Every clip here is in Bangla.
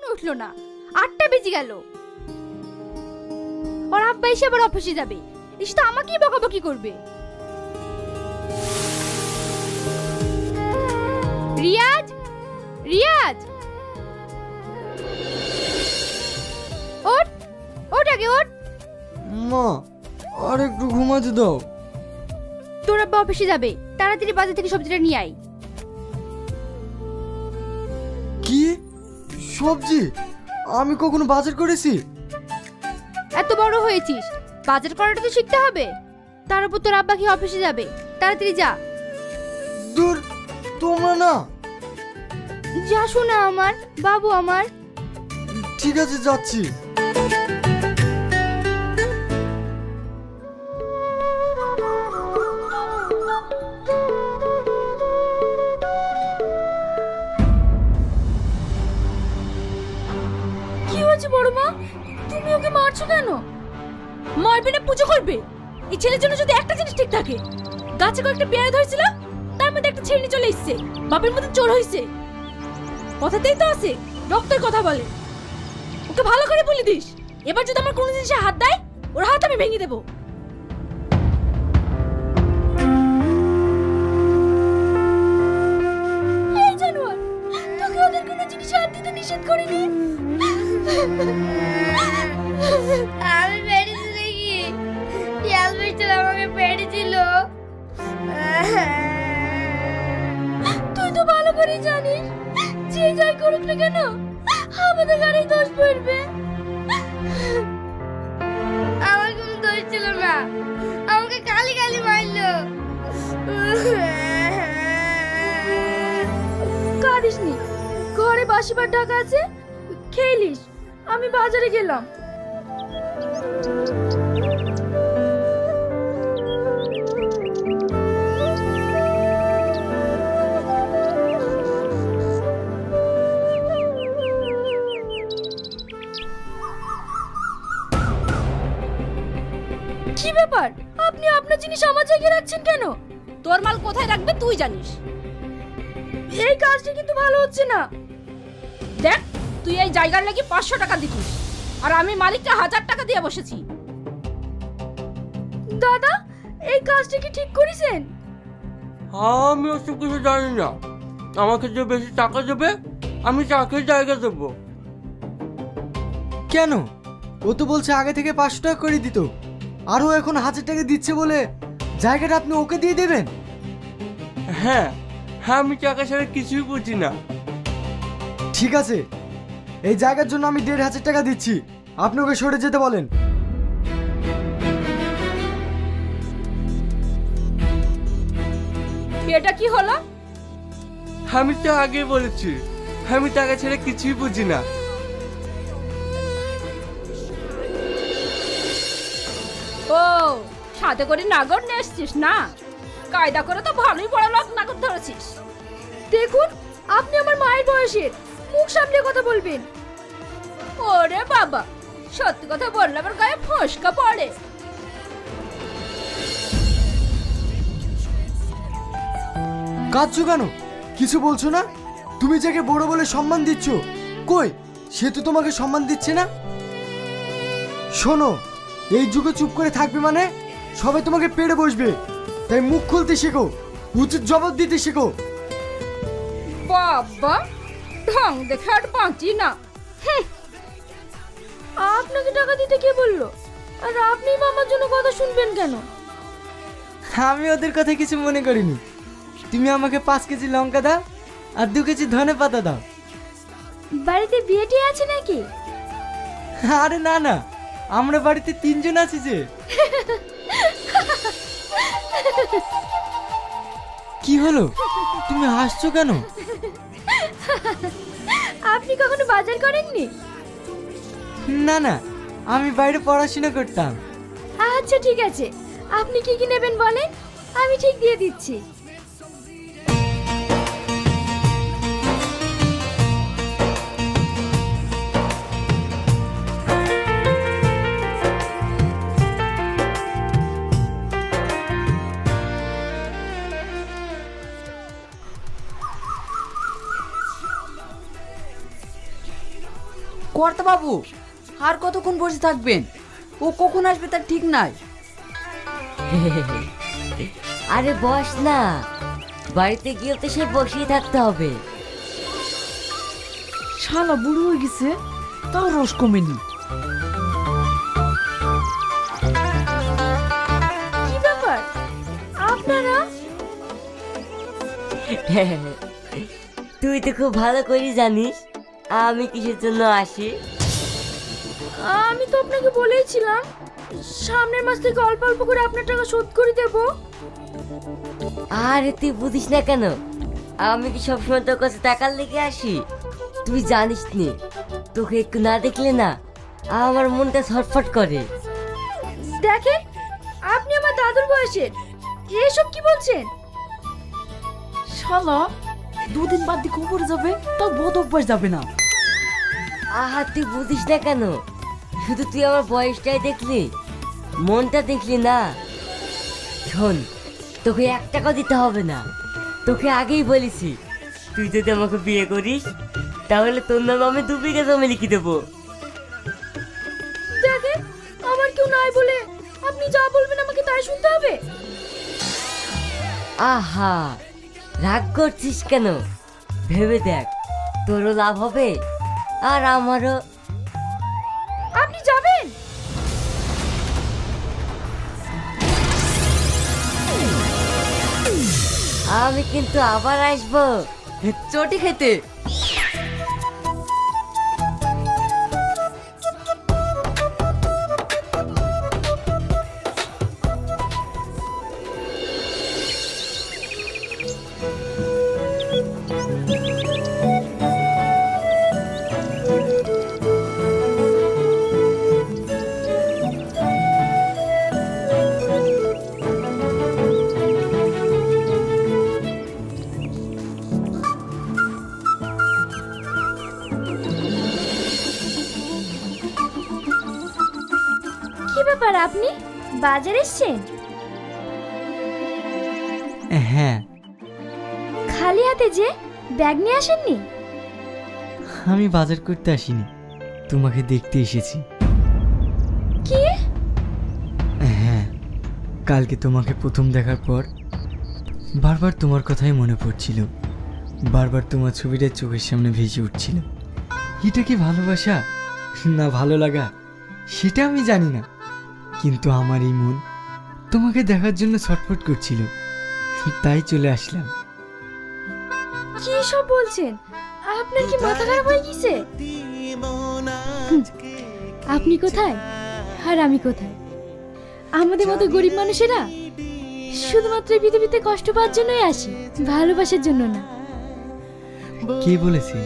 এখনো উঠলো না। 8টা বেজে গেল। ওর আব্বা এসে আবার অফিসে যাবে, এসে তো আমাকেই বকাবকি করবে। রিয়াজ, রিয়াজ, ওঠ ওঠ, আগে ওঠ। মা, আর একটু ঘুমাতে দাও। তোর আব্বা অফিসে যাবে, তাড়াতাড়ি বাজার থেকে সবজিটা নিয়ে আয়। কি সবজি? আমি কখনো বাজার করেছি? এত বড় হয়েছিস, বাজার করাটা তো শিখতে হবে। তার উপর তোর আব্বা কি অফিসে যাবে, তাড়াতাড়ি যা। দূর, তোমরা না। যা শোনা আমার বাবু আমার। ঠিক আছে, যাচ্ছি। কি হয়েছে বড় মা, তুমি ওকে মারছো কেন? মারবে না পুজো করবে? এই ছেলের জন্য যদি একটা জিনিস ঠিক থাকে, গাছে কয়েকটা পেয়ারা ধরেছিল, তার মধ্যে একটা ছেড়ে চলে এসেছে, বাপের মতো চোর হয়েছে। কথাতেই তো আছে, রক্তের কথা বলে। ওকে ভালো করে বলে দিস, এবার যদি আমার কোনো জিনিসে হাত দেয়, ওর হাত আমি ভেঙে দেবো। এই জানোয়ার, তোকে ওদের কোনো জিনিসে হাত দিতে নিষেধ করিনি। আমি পেরেছি নাকি? শিয়াল মিস্টার আমাকে পেরেছিল। তুই তো ভালো করে জানিস, যে যাই করুক না কেন আমাদের গাড়ি দোষ পড়বে। আমার কোনো দোষ ছিল না, আমাকে গালি গালি মারলো। কাঁদিস নি, ঘরে বাসি ভাত ঢাকা আছে, খেলিস। আমি বাজারে গেলাম। কি ব্যাপার, আপনি আপনার জিনিস আমার জায়গায় রাখছেন কেন? তোর মাল কোথায় রাখবে তুই জানিস। এই কাজটা কিন্তু ভালো হচ্ছে না। দেখ, তুই এই জায়গার লাগি 500 টাকা দিছিস, আর আমি মালিককে 1000 টাকা দিয়ে বসেছি। দাদা, এই কাজটা কি ঠিক করেছেন? আমি ওসব কিছু জানি না। আমাকে যে বেশি টাকা দেবে, আমি তাকে জায়গা দেবো। কেন? ও তো বলছে আগে থেকে 500 টাকা করে দিত, আর ও এখন 1000 টাকা দিচ্ছে বলে জায়গাটা আপনি ওকে দিয়ে দেবেন? হ্যাঁ হ্যাঁ, আমি টাকা ছাড়া কিছুই বুঝি না। ঠিক আছে, এই জায়গার জন্য আমি 1500 টাকা দিচ্ছি, আপনি ওকে সরে যেতে বলেন। এটা কি হলো? আমি তো আগে বলেছি, আমি টাকা ছাড়া কিছুই বুঝি না। ও, সাথে করে নাগর নিয়ে এসছিস না? কায়দা করে তো ভালোই বড় লোক নাগর ধরেছিস। দেখুন, আপনি আমার মায়ের বয়সের, মুখ সামলে কথা বলবেন। ওরে বাবা, সত্যি কথা বললে আমার গায়ে ফসকা পড়ে। কাঁদছো কেন? কিছু বলছো না? তুমি যাকে বড় বলে সম্মান দিচ্ছ, কই সে তো তোমাকে সম্মান দিচ্ছে না। শোনো, এই যুগে চুপ করে থাকবে মানে সবাই তোমাকে পেড়ে বসবে, তাই মুখ খুলতে শেখো, উচিত জবাব দিতে শেখো। বাবা, ঢং দেখে আর বাঁচি না। আপনাকে টাকা দিতে কে বললো? আর আপনি মামার জন্য কথা শুনবেন কেন? আমি ওদের কথা কিছু মনে করিনি। তুমি আমাকে 5 কেজি লঙ্কা দাও আর 2 কেজি ধনে পাতা দাও। বাড়িতে বিয়েটি আছে নাকি? আরে না না, আমরা বাড়িতে 3 জন আছি যে। কি হলো, তুমি হাসছো কেন? আপনি কখনো বাজার করেননি? না না, আমি বাইরে পড়াশোনা করতাম। আচ্ছা ঠিক আছে, আপনি কি কি নেবেন বলেন, আমি ঠিক দিয়ে দিচ্ছি। কর্তা বাবু, আর কতক্ষণ বসে থাকবেন? ও কখন আসবে তার ঠিক নাই। আরে বস না, বাড়িতে গিয়ে তো সে বসেই থাকতে হবে। শালা বুড়ো হয়ে গেছে, তাও রস কমেনি। কি ব্যাপার আপনারা? তুই তো খুব ভালো করে জানিস আমি কিসের জন্য আসি। আমি তো আপনাকে বলেইছিলাম সামনের মাস থেকে অল্প অল্প করে আপনার টাকা শোধ করে দেব। আরে তুই বুঝিস না কেন? আমি কি সবসময় তোর কাছে টাকার লেগে আসি? তুই জানিস নি, তোকে একটু না দেখলে না আমার মনটা ছটফট করে। দেখেন, আপনি আমার দাদুর বয়সের, এসব কি বলছেন? শালা দুদিন বাদ দিয়ে খবর যাবে, তাও বোধ অভ্যাস যাবে না। আহা তুই বুঝিস না কেন? শুধু তুই আমার বয়সটাই দেখলি, মনটা দেখলি না। শোন, তোকে 1 টাকা দিতে হবে না। তোকে আগেই বলেছি, তুই যদি আমাকে বিয়ে করিস তাহলে তোর নাম আমি 2 বিঘা জমি লিখে দেবো। দেখেন, আমার কেউ নাই বলে আপনি যা বলবেন আমাকে তাই শুনতে হবে? আহা রাগ করছিস কেন? ভেবে দেখ, তোরও লাভ হবে আর আমারও। আপনি যাবেন? আমি কিন্তু আবার আসবো চটি খেতে। কি ব্যাপার, আপনি বাজারে এসেছেন? হ্যাঁ, খালি হাতে যে, ব্যাগ নিয়ে আসেননি? আমি বাজার করতে আসিনি, তোমাকে দেখতে এসেছি। কি? হ্যাঁ, কালকে তোমাকে প্রথম দেখার পর বারবার তোমার কথাই মনে পড়ছিল, বারবার তোমার ছবিটা চোখের সামনে ভেসে উঠছিল। এটা কি ভালোবাসা না ভালো লাগা সেটা আমি জানি না, কিন্তু আমার এই মন তোমাকে দেখার জন্য ছটফট করছিল, তাই চলে আসলাম। কি সব বলছেন? আপনার কি মাথা খারাপ হয়ে গেছে? আপনি কোথায় আর আমি কোথায়? আমাদের মতো গরিব মানুষেরা শুধুমাত্র এই পৃথিবীতে কষ্ট পাওয়ার জন্যই আসি, ভালোবাসার জন্য না। কে বলেছে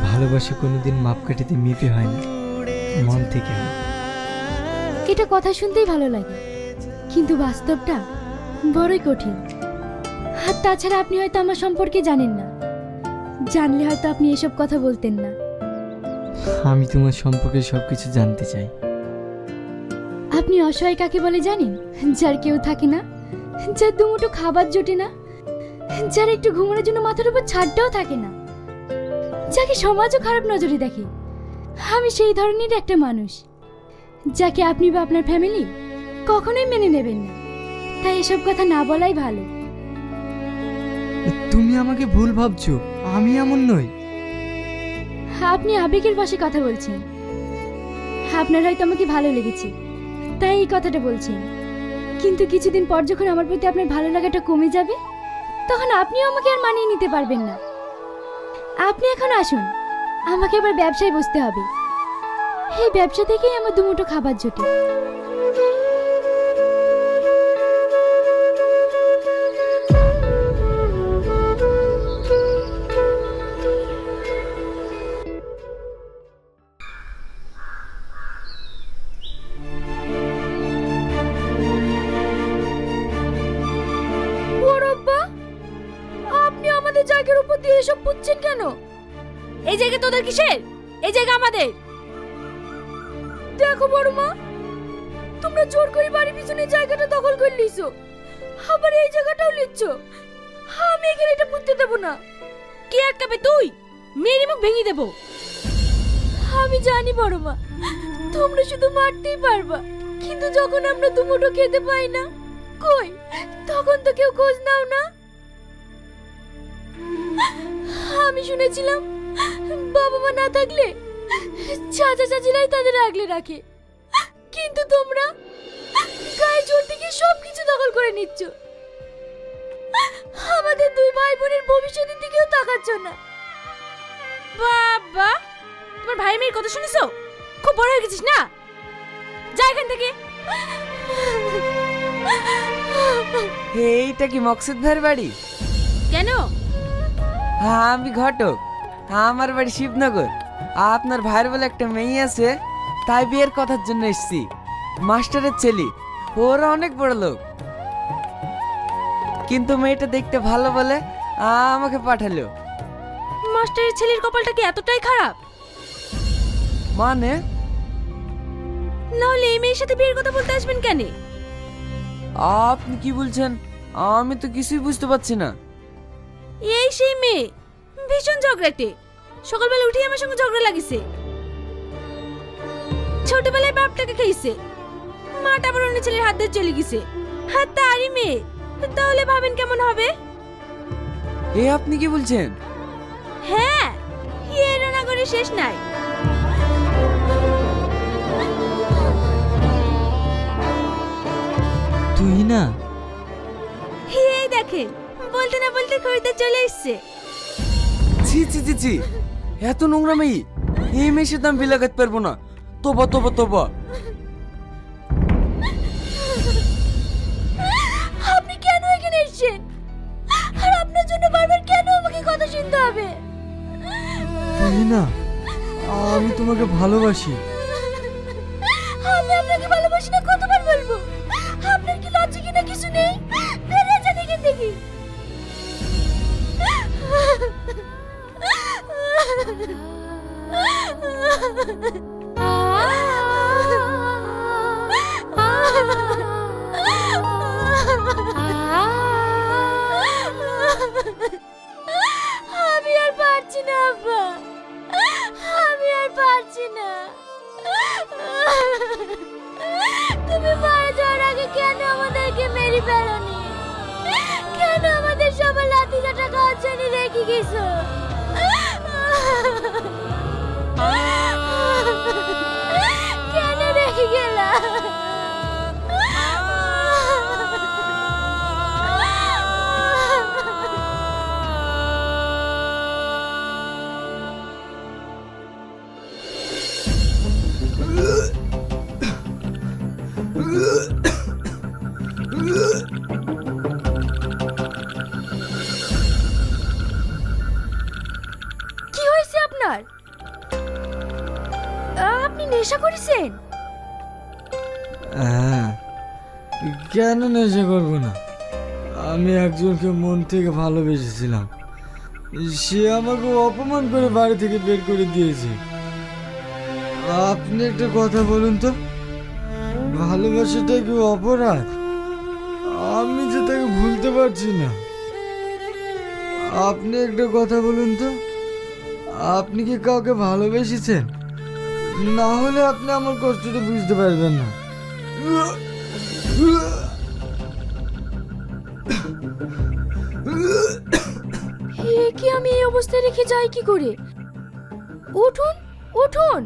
ভালোবাসা কোনোদিন মাপ কাটিতে মেপে হয় না, মন থেকে হয়। এটা কথা শুনতেই ভালো লাগে, কিন্তু বাস্তবটা বড়ই কঠিন। আর তাছাড়া আপনি হয়তো আমার সম্পর্কে জানেন না, জানলে হয়তো আপনি এসব কথা বলতেন না। আমি তোমার সম্পর্কে সবকিছু জানতে চাই। আপনি অসহায় কাকে বলে জানেন? যার কেউ থাকে না, যার দুমুঠো খাবার জোটে না, যার একটু ঘুমানোর জন্য মাথার উপর ছাদটাও থাকে না, যাকে সমাজও খারাপ নজরে দেখে। আমি সেই ধরনের একটা মানুষ, যাকে আপনি বা আপনার ফ্যামিলি কখনোই মেনে নেবেন না। তাই এসব কথা না বলাই ভালো। তুমি আমাকে ভুল ভাবছো, আমি এমন নই। আপনি আবেগের বশে কথা বলছেন। আপনার হয়তো আমাকে ভালো লেগেছে, তাই এই কথাটা বলছেন, কিন্তু কিছুদিন পর যখন আমার প্রতি আপনার ভালো লাগাটা কমে যাবে, তখন আপনিও আমাকে আর মানিয়ে নিতে পারবেন না। আপনি এখন আসুন, আমাকে আবার ব্যবসায় বসতে হবে। এই ব্যবসা থেকেই আমার দুমুঠো খাবার জোটে। আপনি আমাদের জায়গার উপর দিয়ে এসব পুচ্ছেন কেন? এই জায়গা তোদের কিসের? এই জায়গা আমাদের। দেখো বড় মা, তোমরা জোর করে বাড়ির পিছনে জায়গাটা দখল করে লিছো, আবার এই জায়গাটাও লিচ্ছ। আমি এখানে এটা পুঁততে দেব না। কে আটকাবে? তুই? মেয়ের মুখ ভেঙে দেব। আমি জানি বড় মা, তোমরা শুধু মারতেই পারবা, কিন্তু যখন আমরা দুমুঠো খেতে পাই না, কই তখন তো কেউ খোঁজ নাও না। আমি শুনেছিলাম বাবা মা না থাকলে চাচা চাচিরাই তাদের আগলে রাখে, কিন্তু তোমরা গায়ে জোর থেকে সবকিছু দখল করে নিচ্ছ। আমাদের দুই ভাই বোনের ভবিষ্যতের দিকেও তাকাচ্ছ না। বাবা, তোমার ভাই মেয়ের কথা শুনেছো? খুব বড় হয়ে গেছিস না, যা এখান থেকে। এইটা কি মকসুদ ভাইয়ের বাড়ি? কেন? হ্যাঁ, আমি ঘটক, আমার বাড়ি শিবনগর। আপনার ভাইয়ের বলে একটা মেয়ে আছে, তাই বিয়ের কথার জন্য এসেছি। মাস্টারের ছেলে, ওরা অনেক বড় লোক, কিন্তু মেয়েটা দেখতে ভালো বলে আমাকে পাঠালো। মাস্টারের ছেলের কপালটা কি এতটাই খারাপ? মানে? নাহলে এই মেয়ের সাথে বিয়ের কথা বলতে আসবেন কেন? আপনি কি বলছেন? আমি তো কিছুই বুঝতে পারছি না। এই সেই মেয়ে, ভীষণ ঝগড়াটে। সকালবেলা উঠে আমার সঙ্গে ঝগড়া লাগিছে। ছোটবেলায় বাপটাকে খেয়েছে, মাটা আবার অন্য ছেলের হাত ধরে চলে গেছে। আর তারই মেয়ে, তাহলে ভাবেন কেমন হবে? এ আপনি কি বলছেন? হ্যাঁ, এর রান্না করে শেষ নাই। তুই না? এই দেখেন, বলতে না বলতে খরিদ্দার চলে এসছে। ছি ছি ছি ছি, এত নোংরা মেয়ে, এই মেয়ের সাথে আমি বিয়ে লাগাতে পারবো না। তোবা তোবা তোবা। আপনি কেন এখানে এসেছেন? আর আপনার জন্য বারবার কেন আমাকে কথা শুনতে হবে? তুই না, আমি তোমাকে ভালোবাসি। আমি আপনাকে ভালোবাসি না কতবার বলবো? আপনার কি লজ্জা কিনা কিছু নেই? বেরিয়ে যান এখান থেকে। আমি আর পারছি না আব্বা, আমি আর পারছি না। তুমি মারা যাওয়ার আগে কেন আমাদেরকে মেরে ফেলোনি? কেন আমাদের সবার লাঠি কাটা খাওয়ার জন্য রেখে গেছো? কেন রেখে গেলা? কি হয়েছে আপনার? আপনি নেশা করেছেন? হ্যাঁ, কেন নেশা করবো না? আমি একজনকে মন থেকে ভালোবেসেছিলাম, সে আমাকে অপমান করে বাড়ি থেকে বের করে দিয়েছে। আপনি একটা কথা বলুন তো, ভালোবাসাটা কি অপরাধ? আমি যে তাকে ভুলতে পারছি না। আপনি একটা কথা বলুন তো, আপনি কি কাউকে ভালোবেসেছেন? না হলে আপনি আমার কষ্টটা বুঝতে পারবেন না। কি আমি এই অবস্থায় রেখে যাই কি করে? উঠুন উঠুন।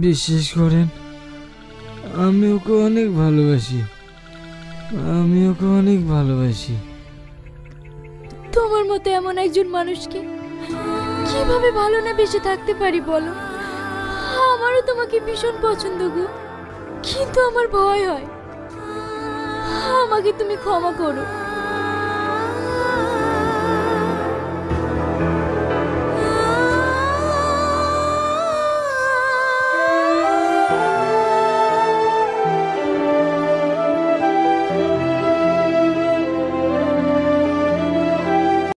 বিশ্বাস করেন, আমি ওকে অনেক ভালোবাসি, আমি ওকে অনেক ভালোবাসি। তোমার মতো এমন একজন মানুষকে কিভাবে ভালো না বেঁচে থাকতে পারি বলো? আমারও তোমাকে ভীষণ পছন্দ গো, কিন্তু আমার ভয় হয়। আমাকে তুমি ক্ষমা করো।